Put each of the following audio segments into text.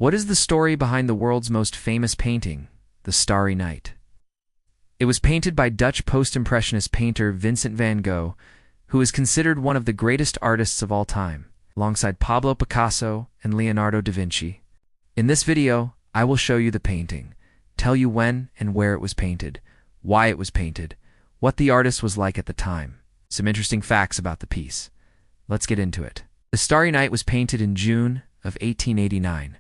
What is the story behind the world's most famous painting, the Starry Night? It was painted by Dutch post-impressionist painter Vincent van Gogh, who is considered one of the greatest artists of all time, alongside Pablo Picasso and Leonardo da Vinci. In this video, I will show you the painting, tell you when and where it was painted, why it was painted, what the artist was like at the time, some interesting facts about the piece. Let's get into it. The Starry Night was painted in June of 1889.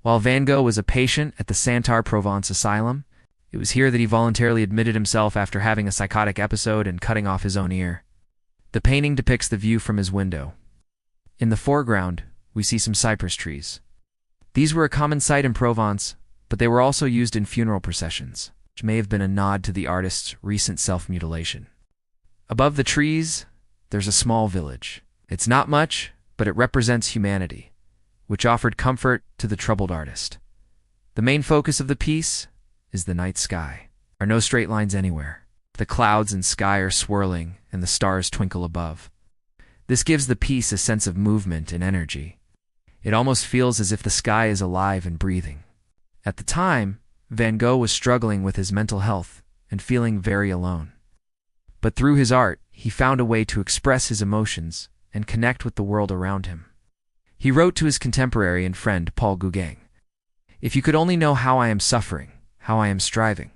While Van Gogh was a patient at the Saint-Rémy-de-Provence asylum, it was here that he voluntarily admitted himself after having a psychotic episode and cutting off his own ear. The painting depicts the view from his window. In the foreground, we see some cypress trees. These were a common sight in Provence, but they were also used in funeral processions, which may have been a nod to the artist's recent self-mutilation. Above the trees, there's a small village. It's not much, but it represents humanity, which offered comfort to the troubled artist. The main focus of the piece is the night sky. There are no straight lines anywhere. The clouds and sky are swirling, and the stars twinkle above. This gives the piece a sense of movement and energy. It almost feels as if the sky is alive and breathing. At the time, Van Gogh was struggling with his mental health and feeling very alone. But through his art, he found a way to express his emotions and connect with the world around him. He wrote to his contemporary and friend Paul Gauguin, "If you could only know how I am suffering, how I am striving,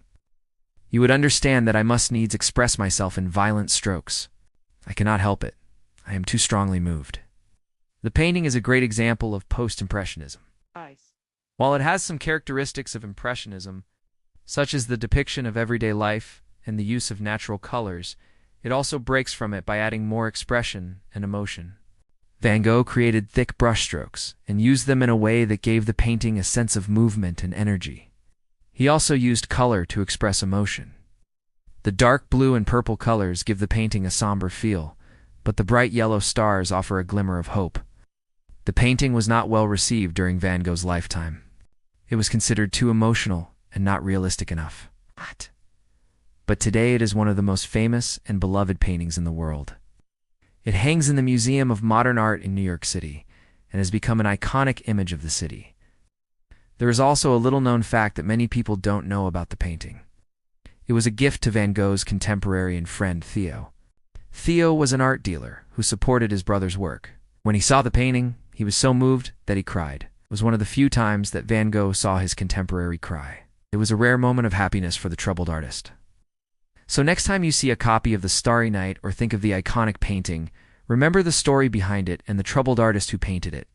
you would understand that I must needs express myself in violent strokes. I cannot help it. I am too strongly moved." The painting is a great example of post-impressionism. While it has some characteristics of impressionism, such as the depiction of everyday life and the use of natural colors, it also breaks from it by adding more expression and emotion. Van Gogh created thick brushstrokes and used them in a way that gave the painting a sense of movement and energy. He also used color to express emotion. The dark blue and purple colors give the painting a somber feel, but the bright yellow stars offer a glimmer of hope. The painting was not well received during Van Gogh's lifetime. It was considered too emotional and not realistic enough. But today it is one of the most famous and beloved paintings in the world. It hangs in the Museum of Modern Art in New York City and has become an iconic image of the city. There is also a little-known fact that many people don't know about the painting. It was a gift to Van Gogh's contemporary and friend Theo. Theo was an art dealer who supported his brother's work. When he saw the painting, he was so moved that he cried. It was one of the few times that Van Gogh saw his contemporary cry. It was a rare moment of happiness for the troubled artist. So next time you see a copy of the Starry Night or think of the iconic painting, remember the story behind it and the troubled artist who painted it.